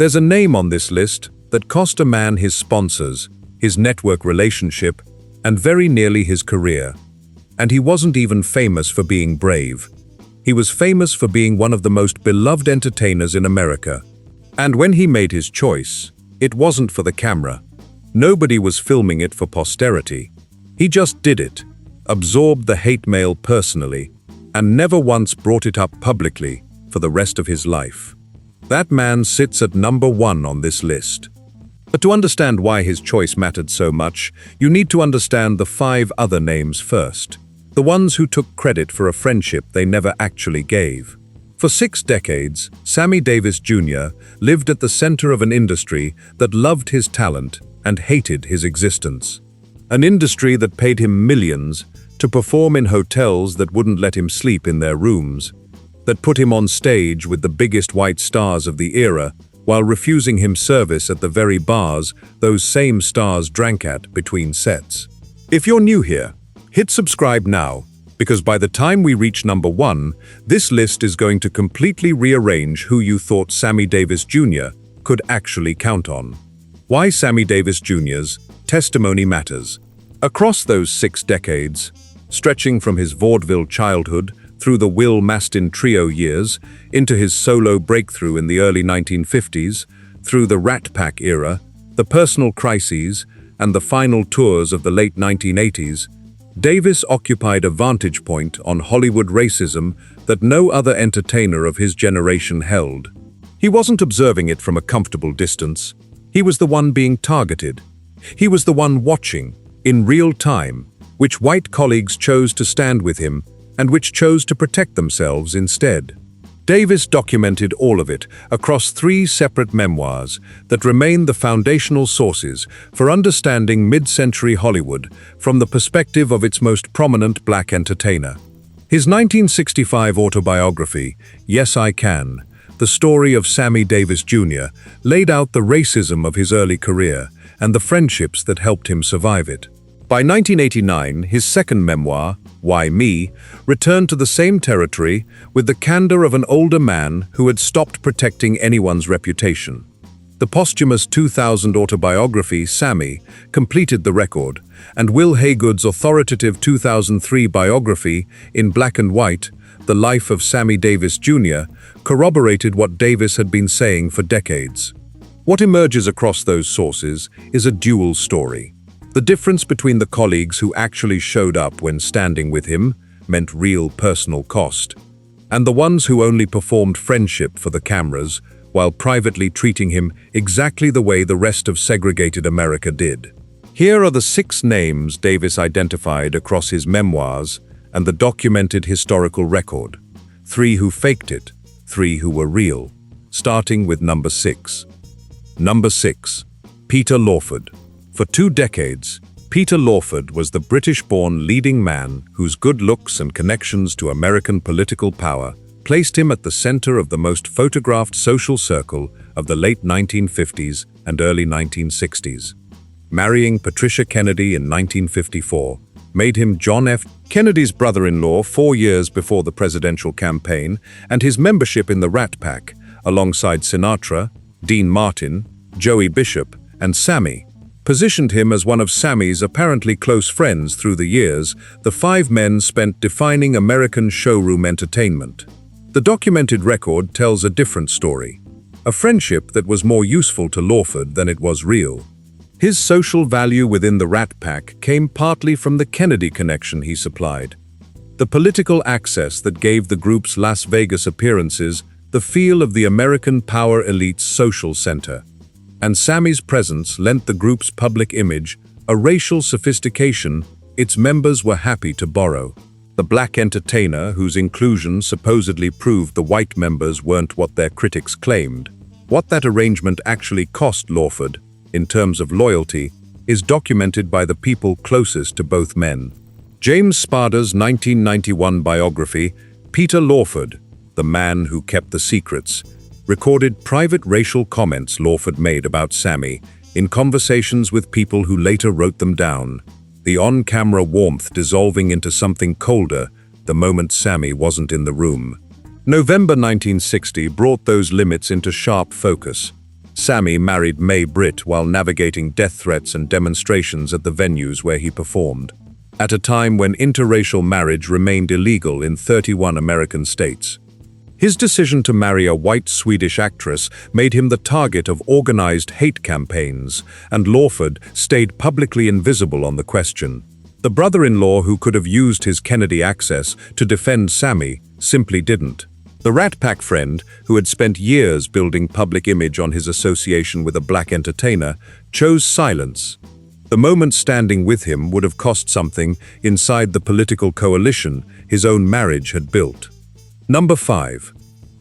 There's a name on this list that cost a man his sponsors, his network relationship, and very nearly his career. And he wasn't even famous for being brave. He was famous for being one of the most beloved entertainers in America. And when he made his choice, it wasn't for the camera. Nobody was filming it for posterity. He just did it, absorbed the hate mail personally, and never once brought it up publicly for the rest of his life. That man sits at number 1 on this list. But to understand why his choice mattered so much, you need to understand the 5 other names first. The ones who took credit for a friendship they never actually gave. For 6 decades, Sammy Davis Jr. lived at the center of an industry that loved his talent and hated his existence. An industry that paid him millions to perform in hotels that wouldn't let him sleep in their rooms, that put him on stage with the biggest white stars of the era while refusing him service at the very bars those same stars drank at between sets. If you're new here, hit subscribe now, because by the time we reach number 1, this list is going to completely rearrange who you thought Sammy Davis Jr. could actually count on. Why Sammy Davis Jr.'s testimony matters. Across those 6 decades, stretching from his vaudeville childhood through the Will Mastin Trio years, into his solo breakthrough in the early 1950s, through the Rat Pack era, the personal crises, and the final tours of the late 1980s, Davis occupied a vantage point on Hollywood racism that no other entertainer of his generation held. He wasn't observing it from a comfortable distance. He was the one being targeted. He was the one watching, in real time, which white colleagues chose to stand with him and which chose to protect themselves instead. Davis documented all of it across 3 separate memoirs that remain the foundational sources for understanding mid-century Hollywood from the perspective of its most prominent black entertainer. His 1965 autobiography, Yes, I Can, the story of Sammy Davis Jr., laid out the racism of his early career and the friendships that helped him survive it. By 1989, his second memoir, Why Me, returned to the same territory with the candor of an older man who had stopped protecting anyone's reputation. The posthumous 2000 autobiography, Sammy, completed the record, and Wil Haygood's authoritative 2003 biography, In Black and White, The Life of Sammy Davis Jr., corroborated what Davis had been saying for decades. What emerges across those sources is a dual story. The difference between the colleagues who actually showed up when standing with him meant real personal cost, and the ones who only performed friendship for the cameras while privately treating him exactly the way the rest of segregated America did. Here are the 6 names Davis identified across his memoirs and the documented historical record. 3 who faked it, 3 who were real. Starting with number 6. Number 6. Peter Lawford. For 2 decades, Peter Lawford was the British-born leading man whose good looks and connections to American political power placed him at the center of the most photographed social circle of the late 1950s and early 1960s. Marrying Patricia Kennedy in 1954 made him John F. Kennedy's brother-in-law 4 years before the presidential campaign, and his membership in the Rat Pack, alongside Sinatra, Dean Martin, Joey Bishop, and Sammy, positioned him as one of Sammy's apparently close friends through the years the 5 men spent defining American showroom entertainment. The documented record tells a different story, a friendship that was more useful to Lawford than it was real. His social value within the Rat Pack came partly from the Kennedy connection he supplied, the political access that gave the group's Las Vegas appearances the feel of the American power elite's social center. And Sammy's presence lent the group's public image a racial sophistication its members were happy to borrow. The black entertainer whose inclusion supposedly proved the white members weren't what their critics claimed. What that arrangement actually cost Lawford, in terms of loyalty, is documented by the people closest to both men. James Spader's 1991 biography, Peter Lawford, The Man Who Kept the Secrets, recorded private racial comments Lawford made about Sammy in conversations with people who later wrote them down, the on-camera warmth dissolving into something colder the moment Sammy wasn't in the room. November 1960 brought those limits into sharp focus. Sammy married May Britt while navigating death threats and demonstrations at the venues where he performed, at a time when interracial marriage remained illegal in 31 American states. His decision to marry a white Swedish actress made him the target of organized hate campaigns, and Lawford stayed publicly invisible on the question. The brother-in-law who could have used his Kennedy access to defend Sammy simply didn't. The Rat Pack friend, who had spent years building public image on his association with a black entertainer, chose silence. The moment standing with him would have cost something inside the political coalition his own marriage had built. Number 5.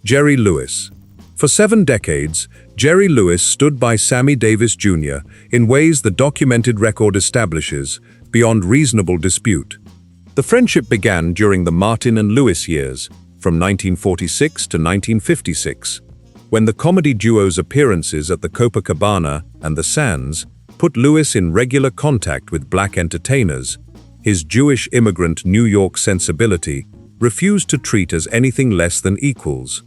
Jerry Lewis. For 7 decades, Jerry Lewis stood by Sammy Davis Jr. in ways the documented record establishes, beyond reasonable dispute. The friendship began during the Martin and Lewis years, from 1946 to 1956, when the comedy duo's appearances at the Copacabana and the Sands put Lewis in regular contact with black entertainers. His Jewish immigrant New York sensibility refused to treat as anything less than equals.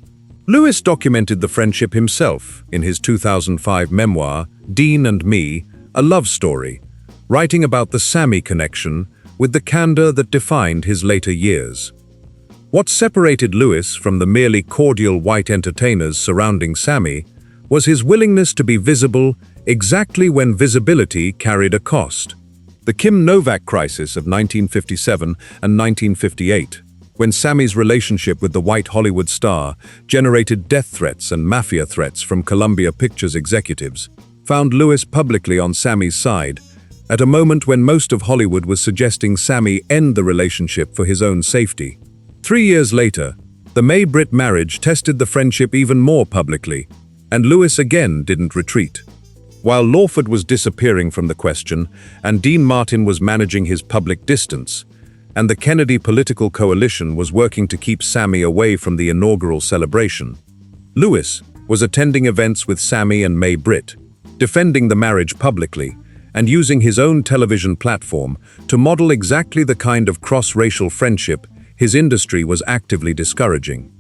Lewis documented the friendship himself in his 2005 memoir, Dean and Me, A Love Story, writing about the Sammy connection with the candor that defined his later years. What separated Lewis from the merely cordial white entertainers surrounding Sammy was his willingness to be visible exactly when visibility carried a cost. The Kim Novak crisis of 1957 and 1958, when Sammy's relationship with the white Hollywood star generated death threats and mafia threats from Columbia Pictures executives, found Lewis publicly on Sammy's side, at a moment when most of Hollywood was suggesting Sammy end the relationship for his own safety. 3 years later, the May Britt marriage tested the friendship even more publicly, and Lewis again didn't retreat. While Lawford was disappearing from the question, and Dean Martin was managing his public distance, and the Kennedy political coalition was working to keep Sammy away from the inaugural celebration, Lewis was attending events with Sammy and May Britt, defending the marriage publicly, and using his own television platform to model exactly the kind of cross-racial friendship his industry was actively discouraging.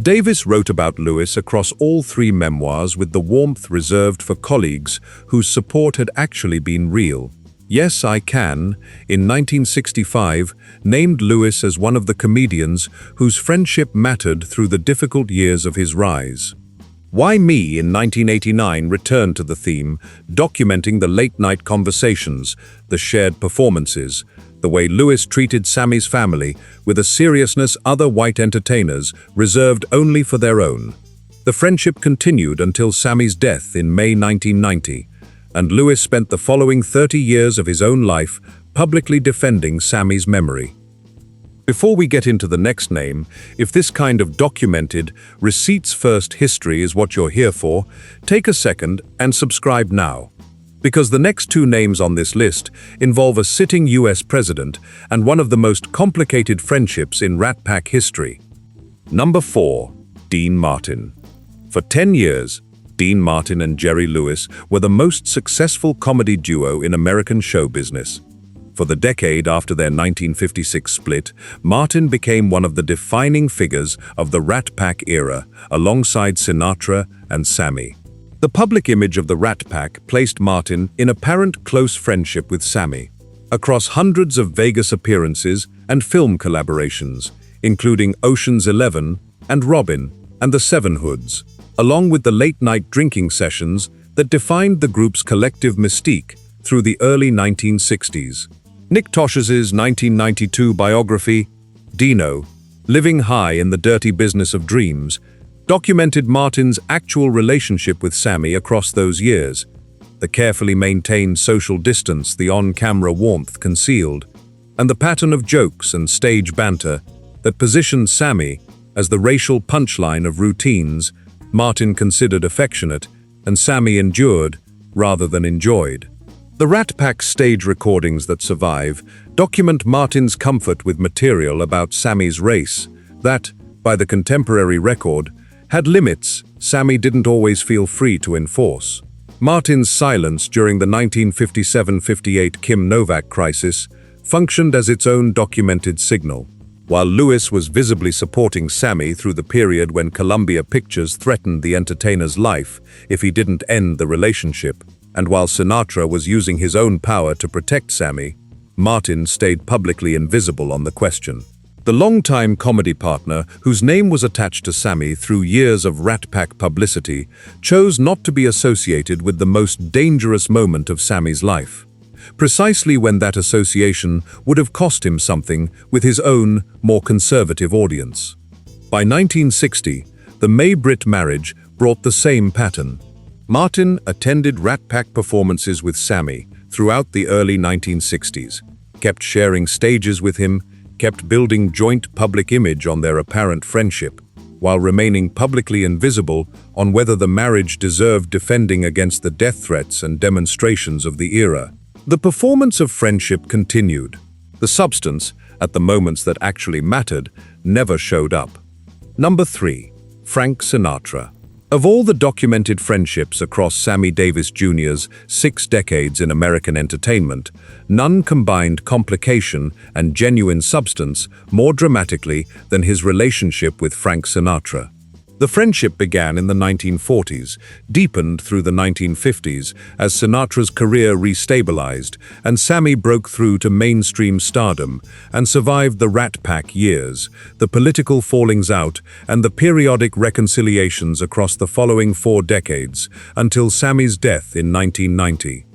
Davis wrote about Lewis across all 3 memoirs with the warmth reserved for colleagues whose support had actually been real. Yes, I Can, in 1965, named Lewis as one of the comedians whose friendship mattered through the difficult years of his rise. Why Me in 1989 returned to the theme, documenting the late-night conversations, the shared performances, the way Lewis treated Sammy's family with a seriousness other white entertainers reserved only for their own. The friendship continued until Sammy's death in May 1990, and Lewis spent the following 30 years of his own life publicly defending Sammy's memory. Before we get into the next name, if this kind of documented, receipts-first history is what you're here for, take a second and subscribe now. Because the next 2 names on this list involve a sitting US president and one of the most complicated friendships in Rat Pack history. Number 4. Dean Martin. For 10 years, Dean Martin and Jerry Lewis were the most successful comedy duo in American show business. For the decade after their 1956 split, Martin became one of the defining figures of the Rat Pack era, alongside Sinatra and Sammy. The public image of the Rat Pack placed Martin in apparent close friendship with Sammy, across hundreds of Vegas appearances and film collaborations, including Ocean's 11 and Robin and the Seven Hoods, along with the late-night drinking sessions that defined the group's collective mystique through the early 1960s. Nick Tosh's 1992 biography, Dino, Living High in the Dirty Business of Dreams, documented Martin's actual relationship with Sammy across those years, the carefully maintained social distance the on-camera warmth concealed, and the pattern of jokes and stage banter that positioned Sammy as the racial punchline of routines Martin considered affectionate and Sammy endured rather than enjoyed. The Rat Pack stage recordings that survive document Martin's comfort with material about Sammy's race that, by the contemporary record, had limits Sammy didn't always feel free to enforce. Martin's silence during the 1957-58 Kim Novak crisis functioned as its own documented signal. while Lewis was visibly supporting Sammy through the period when Columbia Pictures threatened the entertainer's life if he didn't end the relationship, and while Sinatra was using his own power to protect Sammy, Martin stayed publicly invisible on the question. The longtime comedy partner, whose name was attached to Sammy through years of Rat Pack publicity, chose not to be associated with the most dangerous moment of Sammy's life, precisely when that association would have cost him something with his own, more conservative audience. By 1960, the May Britt marriage brought the same pattern. Martin attended Rat Pack performances with Sammy throughout the early 1960s, kept sharing stages with him, kept building joint public image on their apparent friendship, while remaining publicly invisible on whether the marriage deserved defending against the death threats and demonstrations of the era. The performance of friendship continued. The substance, at the moments that actually mattered, never showed up. Number 3. Frank Sinatra. Of all the documented friendships across Sammy Davis Jr.'s 6 decades in American entertainment, none combined complication and genuine substance more dramatically than his relationship with Frank Sinatra. The friendship began in the 1940s, deepened through the 1950s as Sinatra's career restabilized and Sammy broke through to mainstream stardom and survived the Rat Pack years, the political fallings out, and the periodic reconciliations across the following 4 decades until Sammy's death in 1990.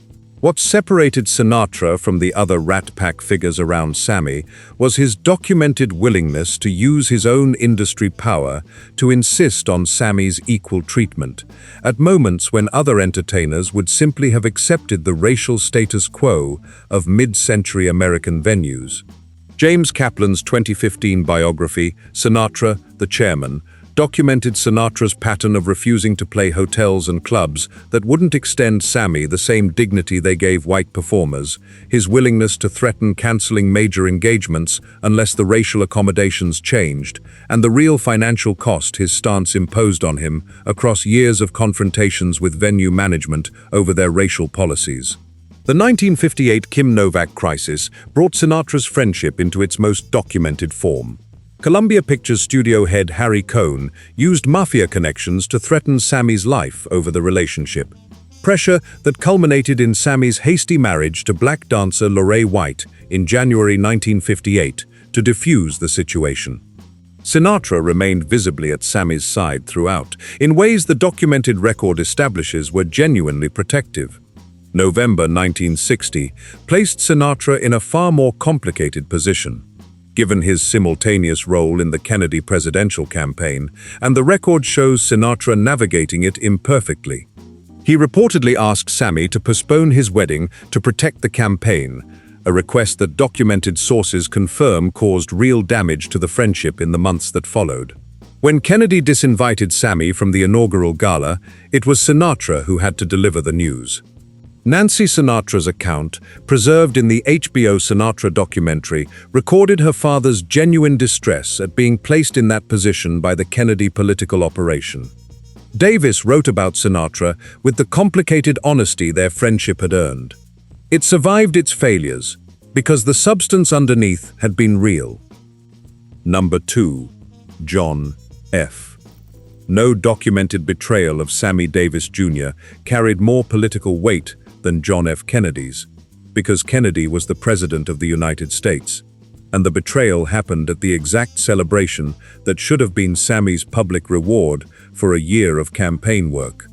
What separated Sinatra from the other Rat Pack figures around Sammy was his documented willingness to use his own industry power to insist on Sammy's equal treatment, at moments when other entertainers would simply have accepted the racial status quo of mid-century American venues. James Kaplan's 2015 biography, Sinatra, the Chairman, documented Sinatra's pattern of refusing to play hotels and clubs that wouldn't extend Sammy the same dignity they gave white performers, his willingness to threaten canceling major engagements unless the racial accommodations changed, and the real financial cost his stance imposed on him across years of confrontations with venue management over their racial policies. The 1958 Kim Novak crisis brought Sinatra's friendship into its most documented form. Columbia Pictures studio head Harry Cohn used mafia connections to threaten Sammy's life over the relationship. Pressure that culminated in Sammy's hasty marriage to black dancer Lorraine White in January 1958 to defuse the situation. Sinatra remained visibly at Sammy's side throughout, in ways the documented record establishes were genuinely protective. November 1960 placed Sinatra in a far more complicated position, given his simultaneous role in the Kennedy presidential campaign, and the record shows Sinatra navigating it imperfectly. He reportedly asked Sammy to postpone his wedding to protect the campaign, a request that documented sources confirm caused real damage to the friendship in the months that followed. When Kennedy disinvited Sammy from the inaugural gala, it was Sinatra who had to deliver the news. Nancy Sinatra's account, preserved in the HBO Sinatra documentary, recorded her father's genuine distress at being placed in that position by the Kennedy political operation. Davis wrote about Sinatra with the complicated honesty their friendship had earned. It survived its failures because the substance underneath had been real. Number 2. John F. No documented betrayal of Sammy Davis Jr. carried more political weight than John F. Kennedy's, because Kennedy was the President of the United States, and the betrayal happened at the exact celebration that should have been Sammy's public reward for a year of campaign work.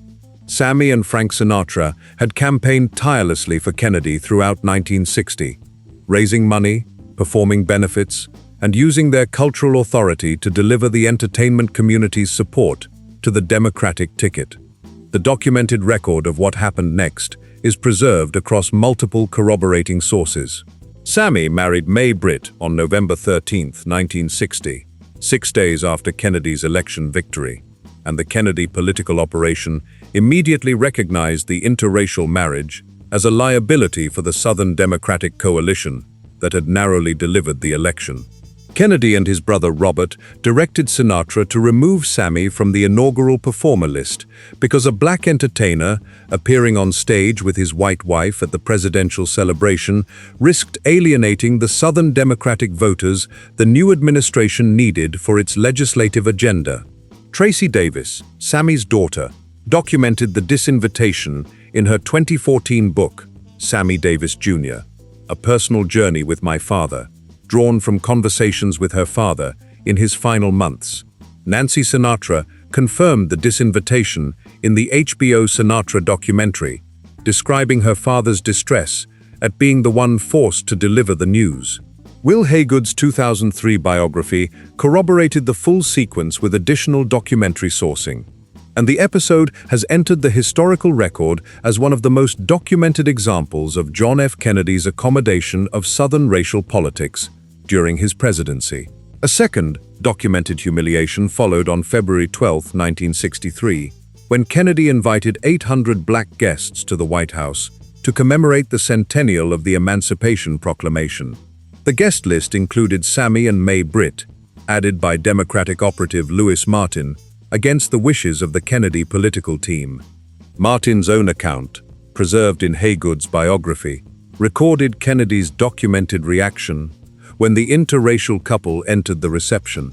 Sammy and Frank Sinatra had campaigned tirelessly for Kennedy throughout 1960, raising money, performing benefits, and using their cultural authority to deliver the entertainment community's support to the Democratic ticket. The documented record of what happened next is preserved across multiple corroborating sources. Sammy married May Britt on November 13, 1960, 6 days after Kennedy's election victory, and the Kennedy political operation immediately recognized the interracial marriage as a liability for the Southern Democratic coalition that had narrowly delivered the election. Kennedy and his brother Robert directed Sinatra to remove Sammy from the inaugural performer list because a black entertainer, appearing on stage with his white wife at the presidential celebration, risked alienating the Southern Democratic voters the new administration needed for its legislative agenda. Tracy Davis, Sammy's daughter, documented the disinvitation in her 2014 book, Sammy Davis Jr., A Personal Journey with My Father, drawn from conversations with her father in his final months. Nancy Sinatra confirmed the disinvitation in the HBO Sinatra documentary, describing her father's distress at being the one forced to deliver the news. Wil Haygood's 2003 biography corroborated the full sequence with additional documentary sourcing, and the episode has entered the historical record as one of the most documented examples of John F. Kennedy's accommodation of Southern racial politics during his presidency. A second documented humiliation followed on February 12, 1963, when Kennedy invited 800 black guests to the White House to commemorate the centennial of the Emancipation Proclamation. The guest list included Sammy and May Britt, added by Democratic operative Louis Martin, against the wishes of the Kennedy political team. Martin's own account, preserved in Haygood's biography, recorded Kennedy's documented reaction when the interracial couple entered the reception,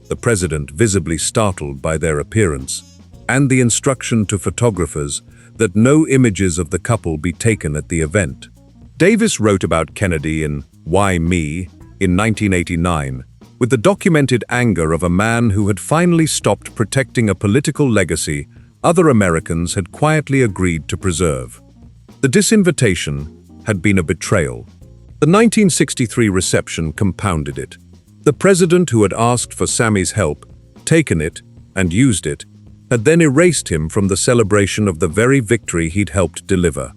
the president visibly startled by their appearance, and the instruction to photographers that no images of the couple be taken at the event. Davis wrote about Kennedy in Why Me? In 1989, with the documented anger of a man who had finally stopped protecting a political legacy other Americans had quietly agreed to preserve. The disinvitation had been a betrayal. The 1963 reception compounded it. The president who had asked for Sammy's help, taken it, and used it, had then erased him from the celebration of the very victory he'd helped deliver.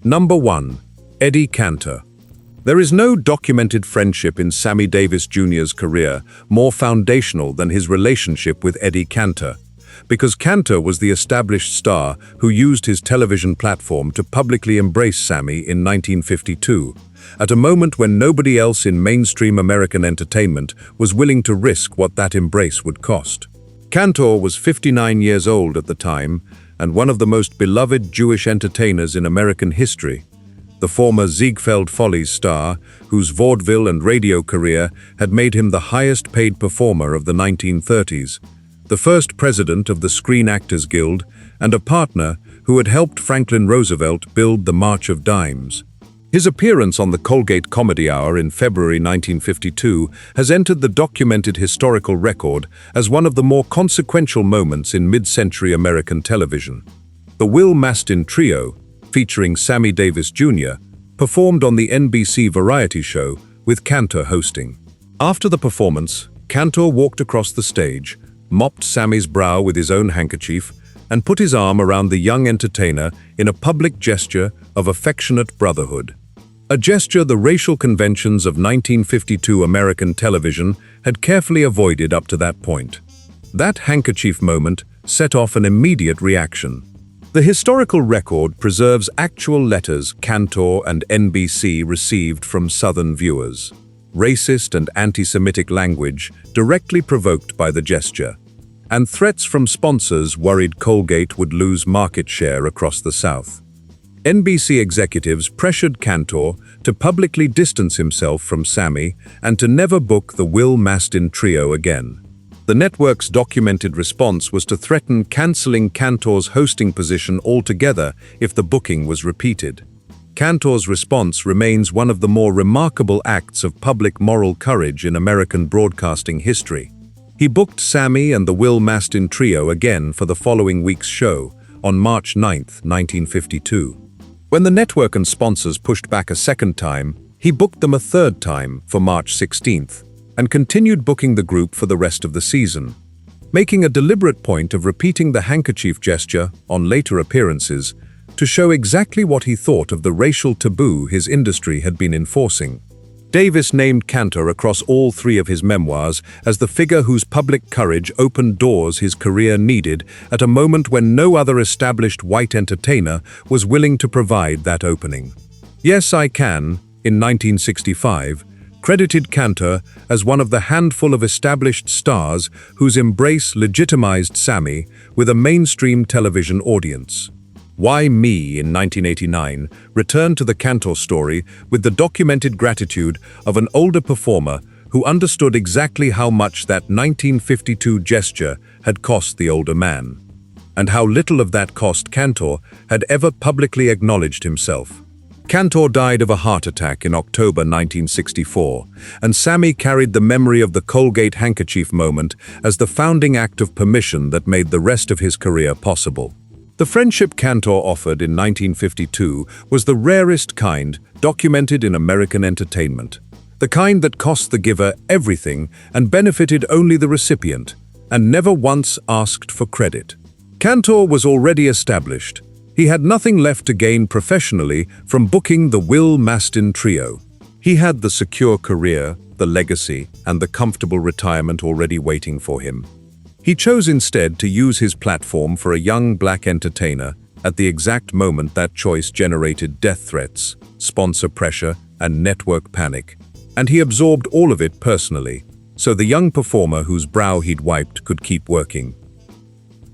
Number 1. Eddie Cantor. There is no documented friendship in Sammy Davis Jr.'s career more foundational than his relationship with Eddie Cantor, because Cantor was the established star who used his television platform to publicly embrace Sammy in 1952, at a moment when nobody else in mainstream American entertainment was willing to risk what that embrace would cost. Cantor was 59 years old at the time and one of the most beloved Jewish entertainers in American history, the former Ziegfeld Follies star, whose vaudeville and radio career had made him the highest-paid performer of the 1930s, the first president of the Screen Actors Guild, and a partner who had helped Franklin Roosevelt build the March of Dimes. His appearance on the Colgate Comedy Hour in February 1952 has entered the documented historical record as one of the more consequential moments in mid-century American television. The Wil Mastin Trio, featuring Sammy Davis Jr., performed on the NBC variety show with Cantor hosting. After the performance, Cantor walked across the stage, mopped Sammy's brow with his own handkerchief, and put his arm around the young entertainer in a public gesture of affectionate brotherhood. A gesture the racial conventions of 1952 American television had carefully avoided up to that point. That handkerchief moment set off an immediate reaction. The historical record preserves actual letters Cantor and NBC received from Southern viewers. Racist and anti-Semitic language directly provoked by the gesture, and threats from sponsors worried Colgate would lose market share across the South. NBC executives pressured Cantor to publicly distance himself from Sammy and to never book the Wil Mastin Trio again. The network's documented response was to threaten canceling Cantor's hosting position altogether if the booking was repeated. Cantor's response remains one of the more remarkable acts of public moral courage in American broadcasting history. He booked Sammy and the Wil Mastin Trio again for the following week's show, on March 9, 1952. When the network and sponsors pushed back a second time, he booked them a third time for March 16th, and continued booking the group for the rest of the season, making a deliberate point of repeating the handkerchief gesture on later appearances to show exactly what he thought of the racial taboo his industry had been enforcing. Davis named Cantor across all three of his memoirs as the figure whose public courage opened doors his career needed at a moment when no other established white entertainer was willing to provide that opening. Yes, I Can, in 1965, credited Cantor as one of the handful of established stars whose embrace legitimized Sammy with a mainstream television audience. Why Me in 1989 returned to the Cantor story with the documented gratitude of an older performer who understood exactly how much that 1952 gesture had cost the older man, and how little of that cost Cantor had ever publicly acknowledged himself. Cantor died of a heart attack in October 1964, and Sammy carried the memory of the Colgate handkerchief moment as the founding act of permission that made the rest of his career possible. The friendship Cantor offered in 1952 was the rarest kind documented in American entertainment. The kind that cost the giver everything and benefited only the recipient, and never once asked for credit. Cantor was already established. He had nothing left to gain professionally from booking the Wil Mastin trio. He had the secure career, the legacy, and the comfortable retirement already waiting for him. He chose instead to use his platform for a young black entertainer at the exact moment that choice generated death threats, sponsor pressure, and network panic. And he absorbed all of it personally, so the young performer whose brow he'd wiped could keep working.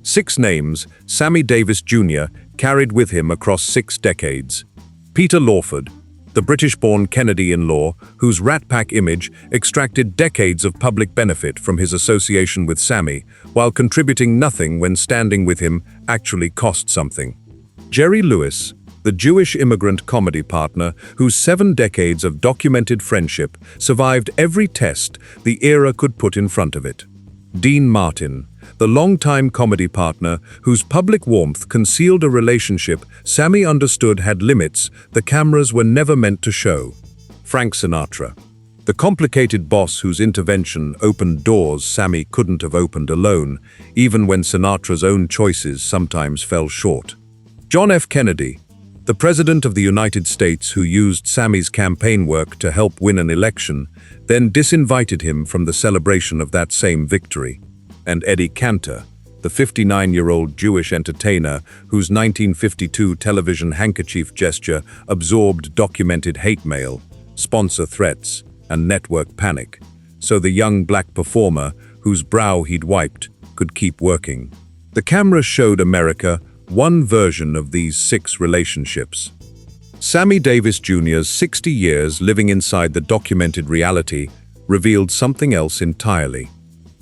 6 names Sammy Davis Jr. carried with him across 6 decades. Peter Lawford, the British-born Kennedy-in-law whose Rat Pack image extracted decades of public benefit from his association with Sammy, while contributing nothing when standing with him actually cost something. Jerry Lewis, the Jewish immigrant comedy partner whose 7 decades of documented friendship survived every test the era could put in front of it. Dean Martin, the longtime comedy partner whose public warmth concealed a relationship Sammy understood had limits the cameras were never meant to show. Frank Sinatra, the complicated boss whose intervention opened doors Sammy couldn't have opened alone, even when Sinatra's own choices sometimes fell short. John F. Kennedy, the President of the United States who used Sammy's campaign work to help win an election, then disinvited him from the celebration of that same victory. And Eddie Cantor, the 59-year-old Jewish entertainer whose 1952 television handkerchief gesture absorbed documented hate mail, sponsor threats, and network panic, so the young black performer whose brow he'd wiped could keep working. The camera showed America one version of these 6 relationships. Sammy Davis Jr.'s 60 years living inside the documented reality revealed something else entirely.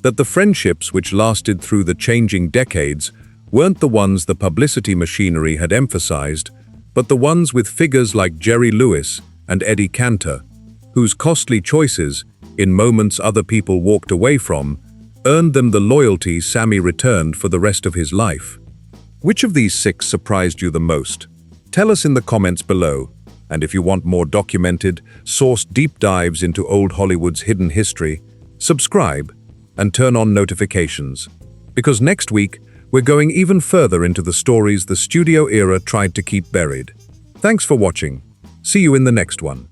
That the friendships which lasted through the changing decades weren't the ones the publicity machinery had emphasized, but the ones with figures like Jerry Lewis and Eddie Cantor, whose costly choices, in moments other people walked away from, earned them the loyalty Sammy returned for the rest of his life. Which of these 6 surprised you the most? Tell us in the comments below, and if you want more documented, sourced deep dives into old Hollywood's hidden history, subscribe and turn on notifications. Because next week, we're going even further into the stories the studio era tried to keep buried. Thanks for watching. See you in the next one.